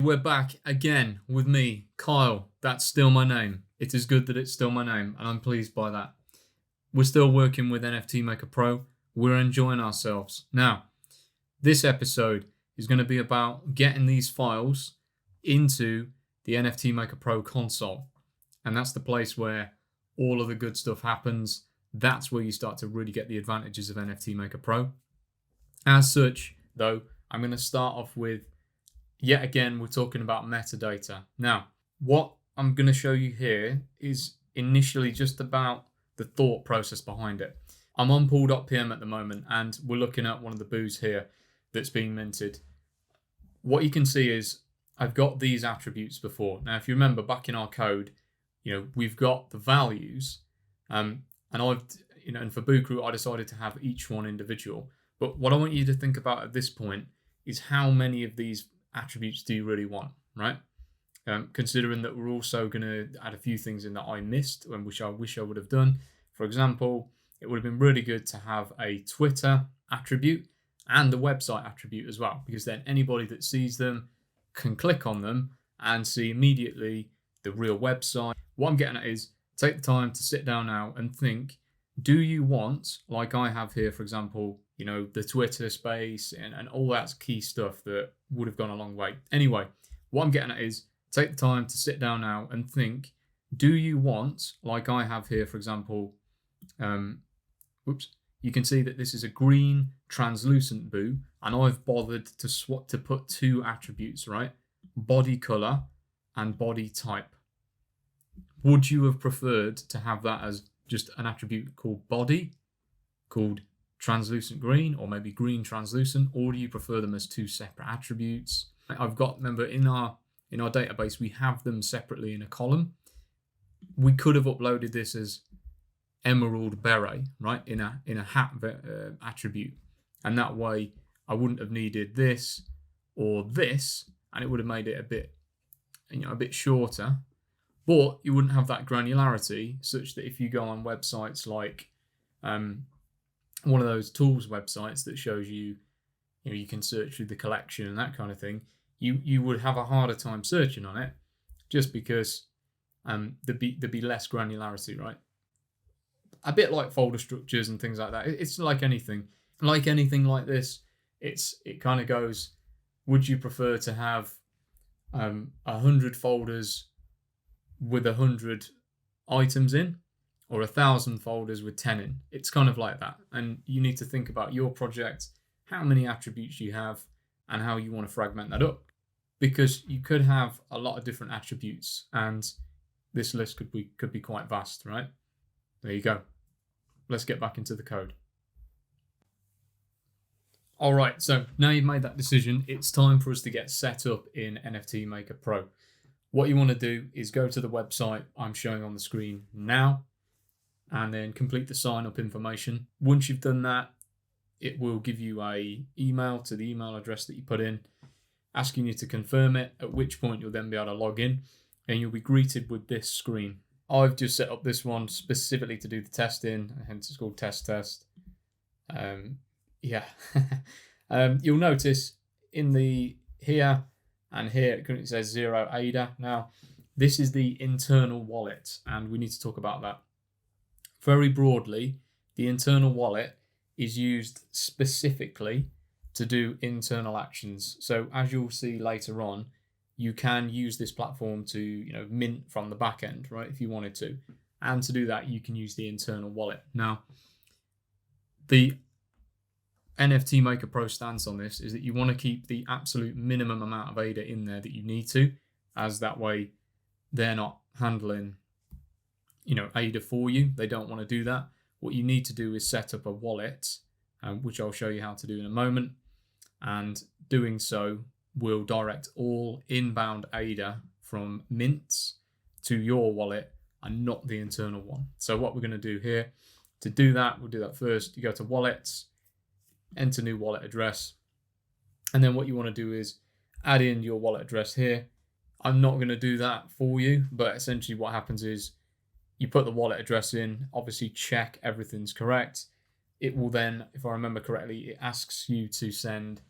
We're back again with me, Kyle. That's still my name. It is good that it's still my name, and I'm pleased by that. We're still working with NFT Maker Pro. We're enjoying ourselves. Now, this episode is going to be about getting these files into the NFT Maker Pro console. And that's the place where all of the good stuff happens. That's where you start to really get the advantages of NFT Maker Pro. As such, though, I'm going to start off with, yet again, we're talking about metadata. Now, what I'm going to show you here is initially just about the thought process behind it. I'm on pool.pm at the moment, and we're looking at one of the boos here that's being minted. What you can see is I've got these attributes before. Now, if you remember back in our code, we've got the values, and for BooCrew, I decided to have each one individual. But what I want you to think about at this point is how many of these attributes do you really want, right? Considering that we're also going to add a few things in that I missed and which I wish I would have done. For example, it would have been really good to have a Twitter attribute and the website attribute as well, because then anybody that sees them can click on them and see immediately the real website. What I'm getting at is take the time to sit down now and think, do you want, like I have here, for example, the Twitter space and all that key stuff that would have gone a long way. Anyway, what I'm getting at is take the time to sit down now and think, do you want, like I have here, for example, you can see that this is a green translucent boo, and I've bothered to put two attributes, right? Body color and body type. Would you have preferred to have that as just an attribute called body, called translucent green, or maybe green translucent, or do you prefer them as two separate attributes? Remember in our database, we have them separately in a column. We could have uploaded this as emerald beret, right, in a hat attribute, and that way I wouldn't have needed this or this, and it would have made it a bit shorter, but you wouldn't have that granularity such that if you go on websites like one of those tools websites that shows you can search through the collection and that kind of thing, you would have a harder time searching on it, just because there'd be less granularity, right? A bit like folder structures and things like that. It's like anything like this. It kind of goes, would you prefer to have 100 folders with 100 items in, or 1,000 folders with 10 in? It's kind of like that. And you need to think about your project, how many attributes you have, and how you want to fragment that up. Because you could have a lot of different attributes, and this list could be quite vast, right? There you go. Let's get back into the code. All right, so now you've made that decision, it's time for us to get set up in NFT Maker Pro. What you want to do is go to the website I'm showing on the screen now, and then complete the sign up information. Once you've done that, it will give you an email to the email address that you put in, asking you to confirm it, at which point you'll then be able to log in, and you'll be greeted with this screen. I've just set up this one specifically to do the testing, hence it's called test. You'll notice in the here and here it currently says 0 ADA. Now, this is the internal wallet, and we need to talk about that. Very broadly, the internal wallet is used specifically to do internal actions. So as you'll see later on, you can use this platform to mint from the back end, right, if you wanted to. And to do that, you can use the internal wallet. Now, the NFT Maker Pro stance on this is that you want to keep the absolute minimum amount of ADA in there that you need to, as that way they're not handling ADA for you. They don't want to do that. What you need to do is set up a wallet, which I'll show you how to do in a moment, and doing so will direct all inbound ADA from mints to your wallet and not the internal one. So what we're going to do here, to do that, we'll do that first. You go to wallets, enter new wallet address, and then what you want to do is add in your wallet address here. I'm not going to do that for you, but essentially what happens is you put the wallet address in, obviously check everything's correct. It will then, if I remember correctly, it asks you to send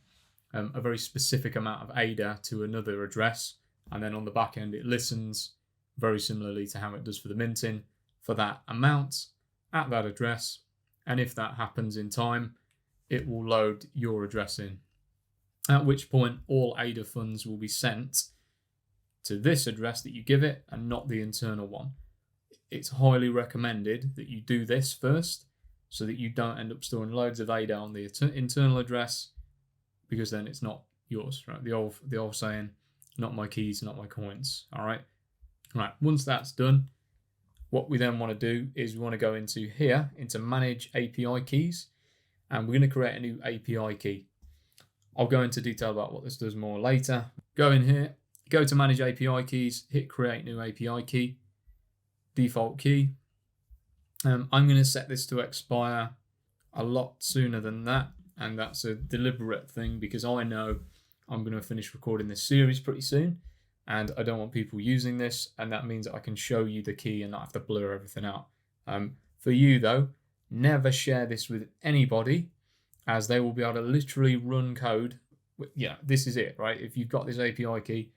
a very specific amount of ADA to another address, and then on the back end it listens very similarly to how it does for the minting for that amount at that address, and if that happens in time, it will load your address in, at which point all ADA funds will be sent to this address that you give it and not the internal one. It's highly recommended that you do this first so that you don't end up storing loads of ADA on the internal address, because then it's not yours, right? The old saying, not my keys, not my coins. All right. Once that's done, what we then want to do is we want to go into here, into manage API keys, and we're going to create a new API key. I'll go into detail about what this does more later. Go in here, go to manage API keys, hit create new API key, default key. I'm going to set this to expire a lot sooner than that, and that's a deliberate thing because I know I'm going to finish recording this series pretty soon, and I don't want people using this, and that means that I can show you the key and not have to blur everything out. For you though, never share this with anybody, as they will be able to literally run code. Yeah, this is it, right? If you've got this API key,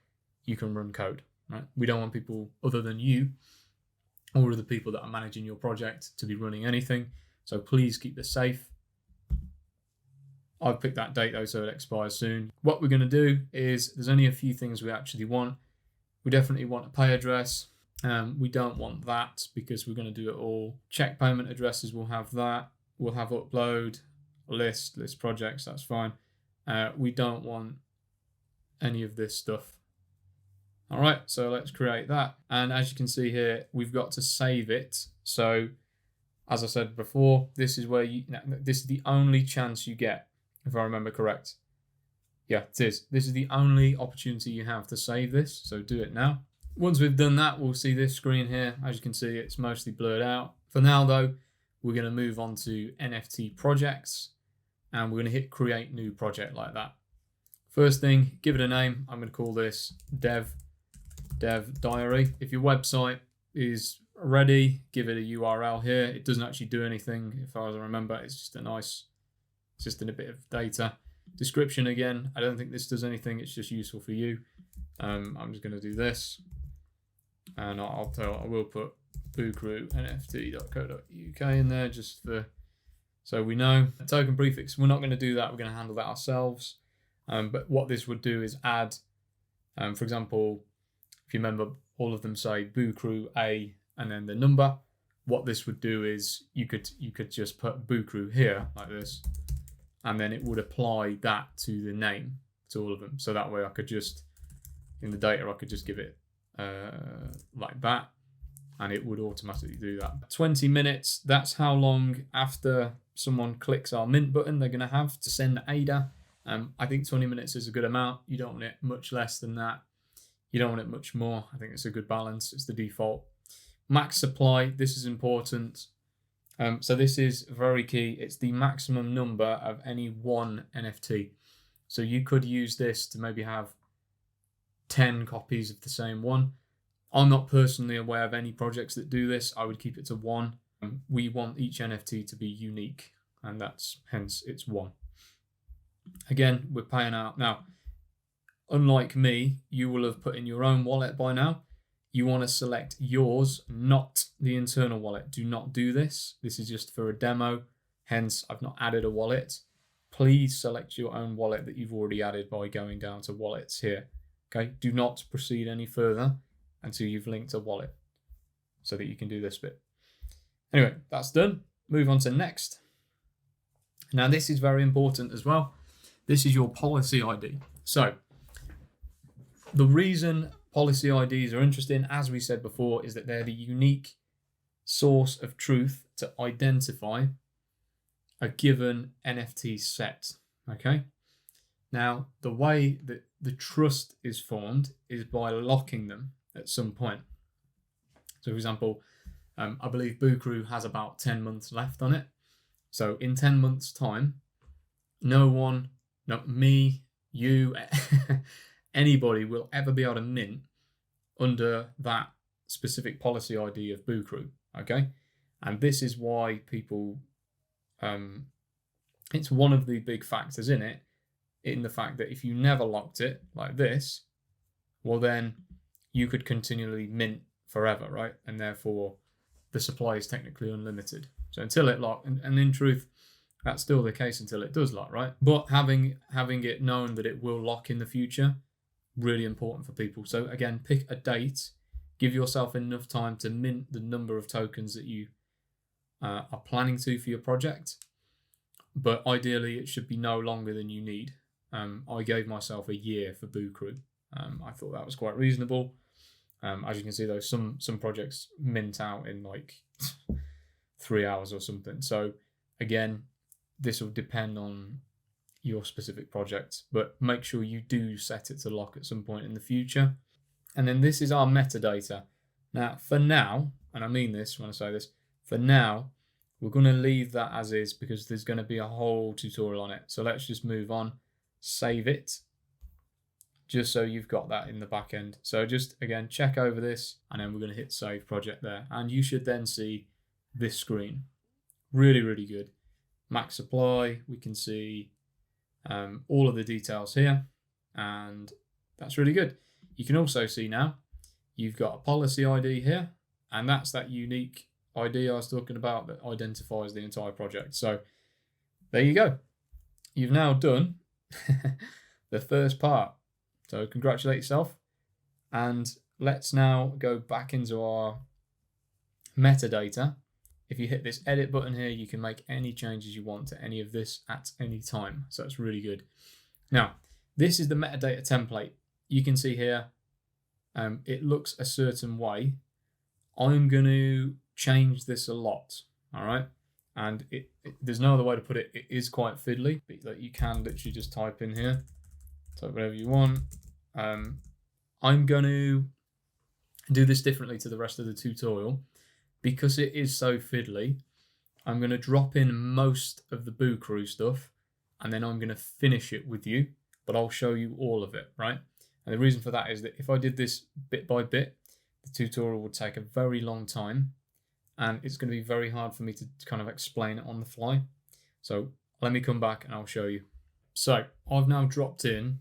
you can run code, right? We don't want people other than you or other people that are managing your project to be running anything. So please keep this safe. I've picked that date though, so it expires soon. What we're going to do is, there's only a few things we actually want. We definitely want a pay address. We don't want that because we're going to do it all. Check payment addresses, we'll have that. We'll have upload, list projects, that's fine. We don't want any of this stuff. All right, so let's create that. And as you can see here, we've got to save it. So as I said before, this is where this is the only chance you get, if I remember correct. Yeah, it is. This is the only opportunity you have to save this, so do it now. Once we've done that, we'll see this screen here. As you can see, it's mostly blurred out. For now though, we're going to move on to NFT projects, and we're going to hit create new project like that. First thing, give it a name. I'm going to call this dev diary. If your website is ready, give it a URL here. It doesn't actually do anything, as far as I remember. It's just a bit of data. Description again, I don't think this does anything. It's just useful for you. I'm just going to do this, and I will put BooCrewNFT.co.uk in there just for so we know. Token prefix, we're not going to do that. We're going to handle that ourselves. But what this would do is add, for example, if you remember, all of them say BooCrew A and then the number. What this would do is you could just put BooCrew here like this, and then it would apply that to the name to all of them. So that way I could just, in the data, I could just give it like that, and it would automatically do that. 20 minutes, that's how long after someone clicks our mint button they're going to have to send ADA. I think 20 minutes is a good amount. You don't want it much less than that. You don't want it much more. I think it's a good balance. It's the default. Max supply, this is important. So this is very key. It's the maximum number of any one NFT. So you could use this to maybe have 10 copies of the same one. I'm not personally aware of any projects that do this. I would keep it to one. We want each NFT to be unique, and that's hence it's one. Again, we're paying out. Now, unlike me, you will have put in your own wallet by now. You want to select yours, not the internal wallet. Do not do this. This is just for a demo. Hence, I've not added a wallet. Please select your own wallet that you've already added by going down to wallets here. Okay, do not proceed any further until you've linked a wallet so that you can do this bit. Anyway, that's done. Move on to next. Now, this is very important as well. This is your policy ID. So the reason policy IDs are interesting, as we said before, is that they're the unique source of truth to identify a given NFT set. Okay. Now, the way that the trust is formed is by locking them at some point. So, for example, I believe BooCrew has about 10 months left on it. So in 10 months' time, no one, not me, you, anybody will ever be able to mint under that specific policy ID of BooCrew, okay? And this is why people, it's one of the big factors in it, in the fact that if you never locked it like this, well then you could continually mint forever, right? And therefore the supply is technically unlimited. So until it locked, and in truth, that's still the case until it does lock, right? But having it known that it will lock in the future, really important for people. So again, pick a date, give yourself enough time to mint the number of tokens that you are planning to for your project. But ideally, it should be no longer than you need. I gave myself a year for BooCrew. I thought that was quite reasonable. As you can see, though, some projects mint out in like 3 hours or something. So again, this will depend on your specific project, but make sure you do set it to lock at some point in the future. And then this is our metadata. Now, for now, and I mean this when I say this, for now, we're going to leave that as is because there's going to be a whole tutorial on it. So let's just move on, save it, just so you've got that in the back end. So just, again, check over this, and then we're going to hit save project there. And you should then see this screen. Really, really good. Max supply, we can see all of the details here, and that's really good. You can also see now you've got a policy ID here, and that's that unique ID I was talking about that identifies the entire project. So there you go. You've now done the first part. So congratulate yourself. And let's now go back into our metadata. If you hit this edit button here, you can make any changes you want to any of this at any time. So it's really good. Now, this is the metadata template. You can see here, it looks a certain way. I'm going to change this a lot, all right? And there's no other way to put it. It is quite fiddly, but like you can literally just type in here, type whatever you want. I'm going to do this differently to the rest of the tutorial. Because it is so fiddly, I'm going to drop in most of the BooCrew stuff, and then I'm going to finish it with you, but I'll show you all of it, right? And the reason for that is that if I did this bit by bit, the tutorial would take a very long time, and it's going to be very hard for me to kind of explain it on the fly. So let me come back and I'll show you. So I've now dropped in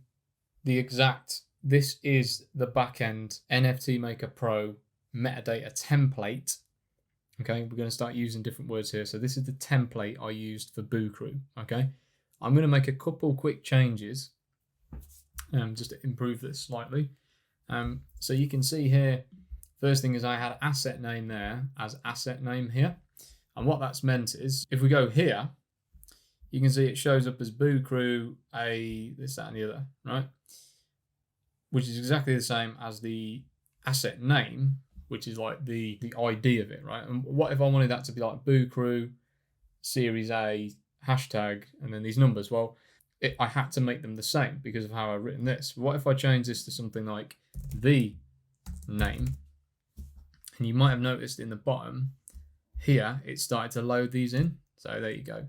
the exact, this is the backend NFT Maker Pro metadata template. Okay, we're going to start using different words here. So this is the template I used for BooCrew. Okay, I'm going to make a couple quick changes just to improve this slightly. So you can see here, first thing is I had asset name there as asset name here. And what that's meant is, if we go here, you can see it shows up as BooCrew, this, that, and the other, right? Which is exactly the same as the asset name, which is like the ID of it, right? And what if I wanted that to be like BooCrew, Series A, hashtag, and then these numbers? Well, I had to make them the same because of how I've written this. What if I change this to something like the name? And you might have noticed in the bottom here, it started to load these in. So there you go.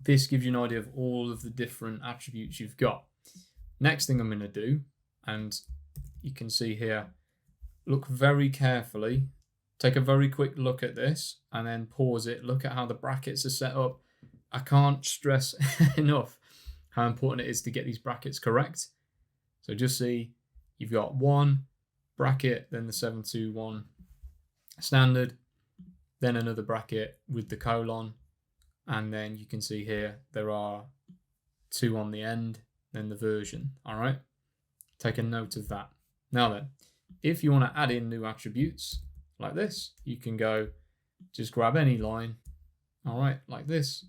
This gives you an idea of all of the different attributes you've got. Next thing I'm going to do, and you can see here, look very carefully, take a very quick look at this, and then pause it. Look at how the brackets are set up. I can't stress enough how important it is to get these brackets correct. So just see, you've got one bracket, then the 721 standard, then another bracket with the colon, and then you can see here there are two on the end, then the version. All right, take a note of that. Now then, if you want to add in new attributes like this, you can go, just grab any line, all right, like this,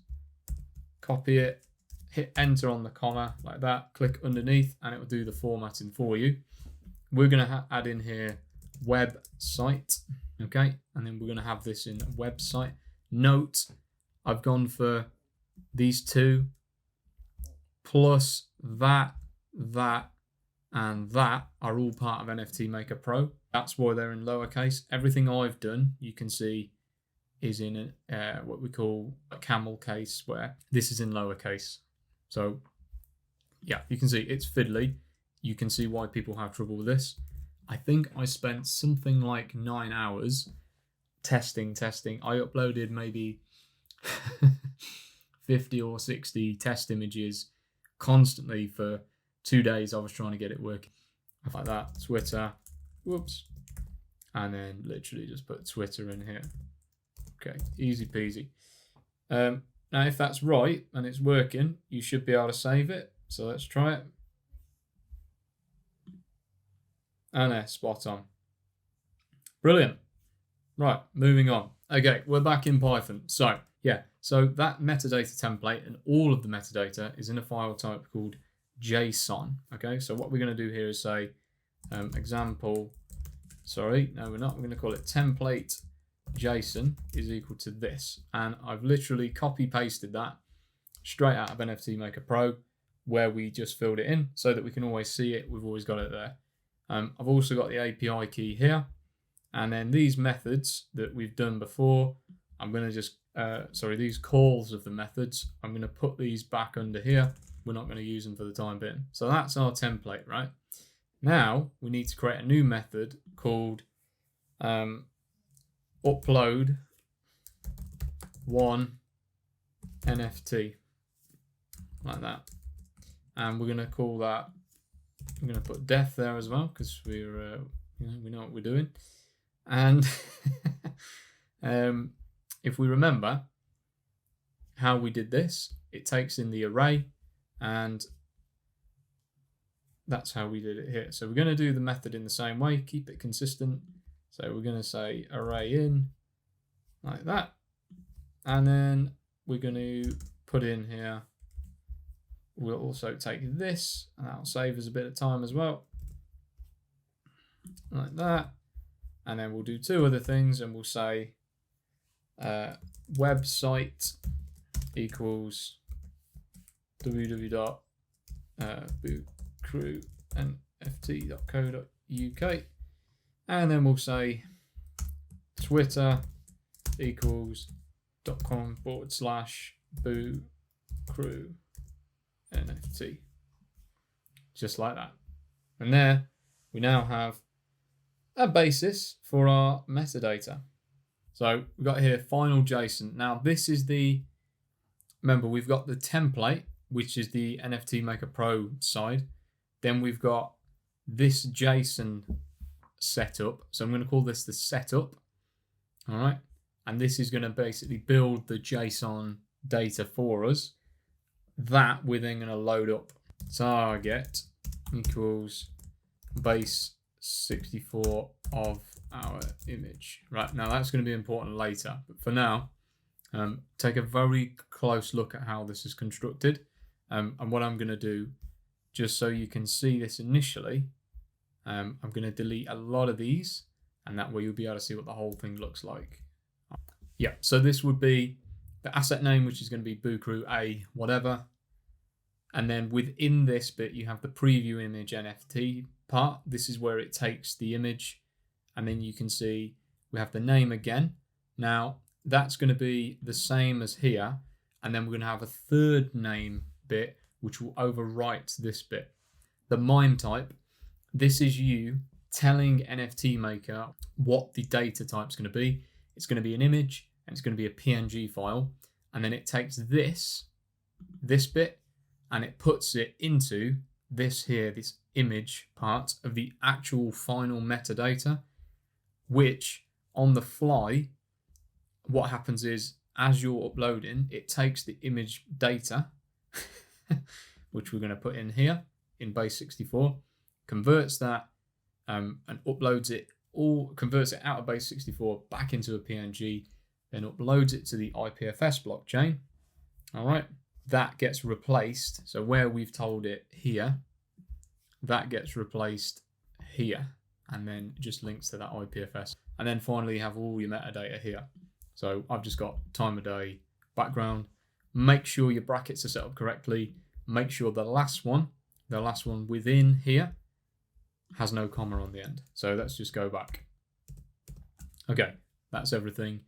copy it, hit enter on the comma like that, click underneath, and it will do the formatting for you. We're going to add in here website, okay, and then we're going to have this in website. Note, I've gone for these two plus that, and that are all part of NFT Maker Pro. That's why they're in lowercase. Everything I've done, you can see, is in what we call a camel case, where this is in lowercase. So yeah, you can see it's fiddly. You can see why people have trouble with this. I think I spent something like 9 hours testing. I uploaded maybe 50 or 60 test images, constantly for 2 days. I was trying to get it working like that. Twitter, whoops, and then literally just put Twitter in here. Okay, easy peasy. Now if that's right and it's working, you should be able to save it. So let's try it. And there, spot on. Brilliant. Right, moving on. Okay, we're back in Python. So yeah, so that metadata template and all of the metadata is in a file type called JSON. Okay, so what we're going to do here is say example, sorry, no we're not, we're going to call it template JSON is equal to this. And I've literally copy pasted that straight out of NFT Maker Pro where we just filled it in so that we can always see it. We've always got it there. I've also got the API key here. And then these methods that we've done before, I'm going to just, these calls of the methods, I'm going to put these back under here. We're not going to use them for the time being. So that's our template, right? Now we need to create a new method called upload one NFT, like that. And we're going to call that, I'm going to put def there as well because we're, we know what we're doing. And if we remember how we did this, it takes in the array, and that's how we did it here. So we're going to do the method in the same way, keep it consistent. So we're going to say array in like that, and then we're going to put in here, we'll also take this, and that'll save us a bit of time as well, like that. And then we'll do two other things, and we'll say website equals www.BooCrewNFT.co.uk, and then we'll say Twitter equals .com/BooCrewNFT, just like that. And there we now have a basis for our metadata. So we've got here final JSON. Now this is remember we've got the template, which is the NFT Maker Pro side. Then we've got this JSON setup. So I'm going to call this the setup. All right. And this is going to basically build the JSON data for us. That we're then going to load up. Target equals base 64 of our image. Right, now that's going to be important later, but for now, take a very close look at how this is constructed. And what I'm going to do, just so you can see this initially, I'm going to delete a lot of these, and that way you'll be able to see what the whole thing looks like. Yeah, so this would be the asset name, which is going to be BooCrew A whatever. And then within this bit, you have the preview image NFT part. This is where it takes the image, and then you can see we have the name again. Now that's going to be the same as here, and then we're going to have a third name bit which will overwrite this bit. The MIME type, this is you telling NFT Maker what the data type is going to be. It's going to be an image, and it's going to be a PNG file, and then it takes this bit and it puts it into this here, this image part of the actual final metadata, which on the fly, what happens is as you're uploading, it takes the image data, which we're going to put in here in base 64, converts that and uploads it, or converts it out of base 64 back into a PNG, then uploads it to the IPFS blockchain. All right, that gets replaced. So where we've told it here, that gets replaced here, and then just links to that IPFS. And then finally you have all your metadata here. So I've just got time of day, background. Make sure your brackets are set up correctly. Make sure the last one within here has no comma on the end. So let's just go back. Okay, that's everything.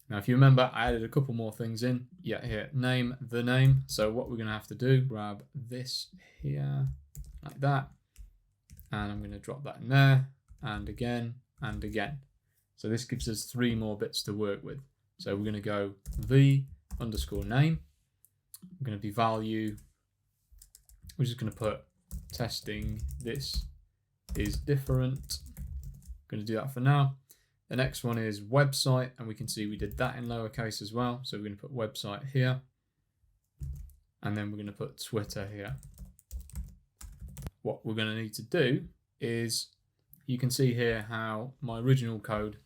Now, if you remember, I added a couple more things in. Yeah, here, name, the name. So what we're going to have to do, grab this here, like that. And I'm going to drop that in there, and again, and again. So this gives us 3 more bits to work with. So we're going to go v_name. We're going to be value we're just going to put testing this is different. I'm going to do that for now. The next one is website, and we can see we did that in lowercase as well. So we're going to put website here, and then we're going to put Twitter here. What we're going to need to do is, you can see here how my original code,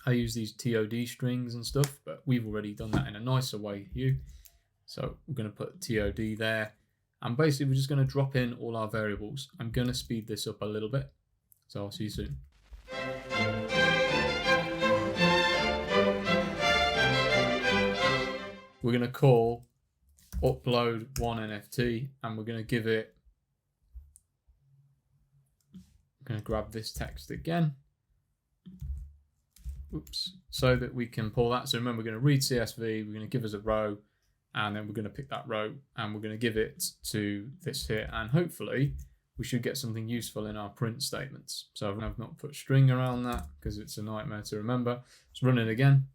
I use these TOD strings and stuff, but we've already done that in a nicer way here. So we're going to put TOD there, and basically we're just going to drop in all our variables. I'm going to speed this up a little bit, so I'll see you soon. We're going to call upload one NFT, and we're going to give it, I'm going to grab this text again. Oops, so that we can pull that. So remember, we're going to read CSV, we're going to give us a row, and then we're going to pick that row and we're going to give it to this here, and hopefully we should get something useful in our print statements. So I've not put string around that because it's a nightmare to remember. Let's run it again.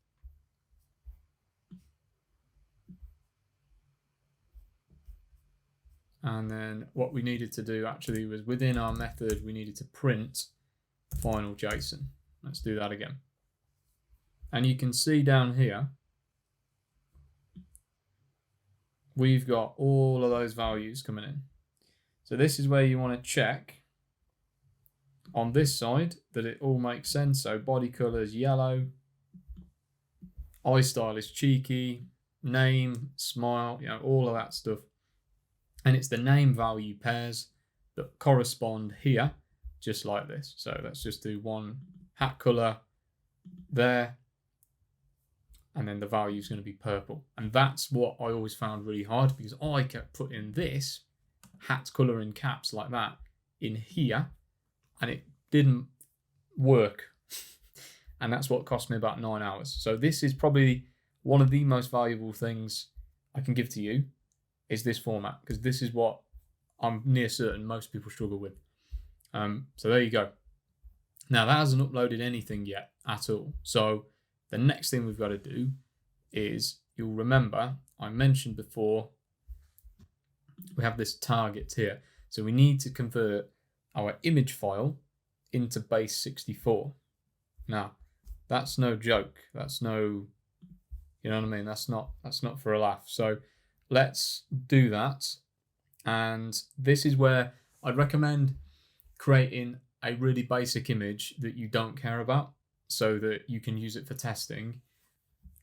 And then what we needed to do actually was, within our method, we needed to print final JSON. Let's do that again. And you can see down here, we've got all of those values coming in. So this is where you want to check on this side that it all makes sense. So body color is yellow, eye style is cheeky, name, smile, you know, all of that stuff. And it's the name value pairs that correspond here, just like this. So let's just do one hat color there, and then the value is going to be purple. And that's what I always found really hard, because I kept putting this hat color in caps like that in here, and it didn't work. And that's what cost me about 9 hours. So this is probably one of the most valuable things I can give to you, is this format, because this is what I'm near certain most people struggle with. So there you go. Now that hasn't uploaded anything yet at all. So the next thing we've got to do is, you'll remember I mentioned before, we have this target here. So we need to convert our image file into base 64. Now that's no joke. That's no, you know what I mean? That's not for a laugh. So let's do that. And this is where I'd recommend creating a really basic image that you don't care about, so that you can use it for testing.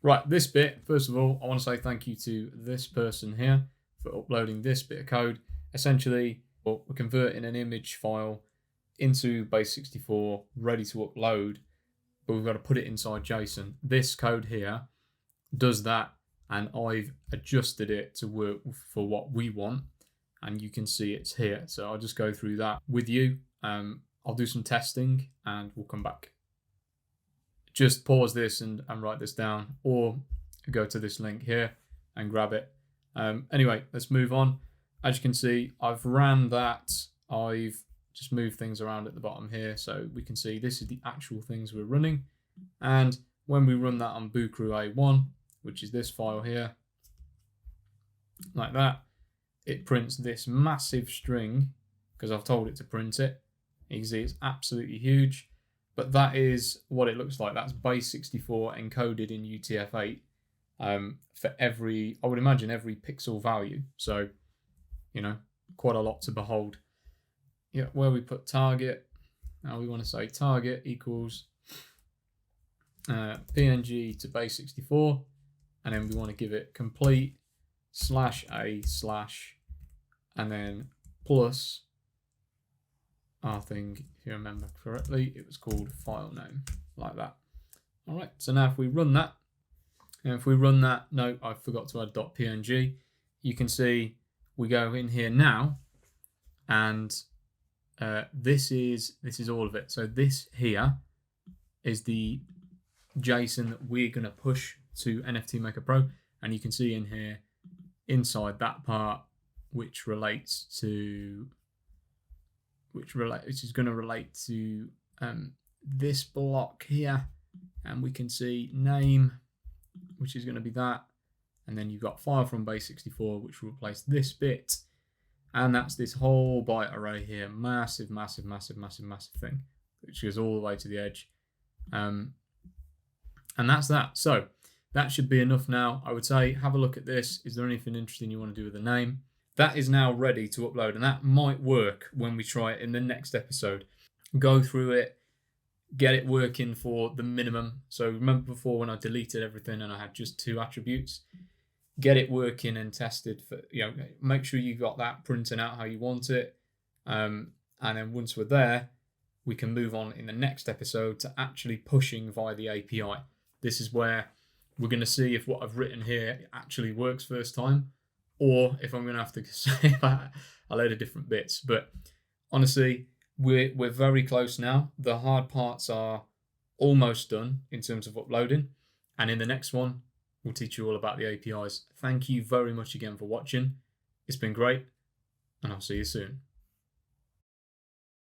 Right, this bit, first of all, I want to say thank you to this person here for uploading this bit of code. Essentially, we're converting an image file into base 64, ready to upload, but we've got to put it inside JSON. This code here does that, and I've adjusted it to work for what we want, and you can see it's here. So I'll just go through that with you. I'll do some testing and we'll come back. Just pause this and write this down, or go to this link here and grab it. Anyway, let's move on. As you can see, I've ran that. I've just moved things around at the bottom here, so we can see this is the actual things we're running. And when we run that on BooCrew A1, which is this file here, like that, it prints this massive string because I've told it to print it. You can see it's absolutely huge, but that is what it looks like. That's base 64 encoded in UTF-8 for every, I would imagine, every pixel value. So, you know, quite a lot to behold. Yeah, where we put target, now we want to say target equals PNG to base 64, and then we want to give it complete /a/ and then plus our thing, if you remember correctly, it was called file name, like that. All right, so now if we run that, and if we run that, no, I forgot to add .png, you can see we go in here now, and this is all of it. So this here is the JSON that we're going to push to NFT Maker Pro, and you can see in here inside that part which relates to which is going to relate to this block here, and we can see name, which is going to be that, and then you've got file from base 64, which will replace this bit, And that's this whole byte array here. Massive, massive, massive, massive, massive thing, which goes all the way to the edge. And that's that. So that should be enough now. I would say have a look at this. Is there anything interesting you want to do with the name? That is now ready to upload, and that might work when we try it in the next episode. Go through it, get it working for the minimum. So remember before when I deleted everything and I had just 2 attributes? Get it working and tested for, make sure you got that printing out how you want it. And then once we're there, we can move on in the next episode to actually pushing via the API. This is where we're going to see if what I've written here actually works first time, or if I'm going to have to say a load of different bits. But honestly, we're very close now. The hard parts are almost done in terms of uploading. And in the next one, we'll teach you all about the APIs. Thank you very much again for watching. It's been great, and I'll see you soon.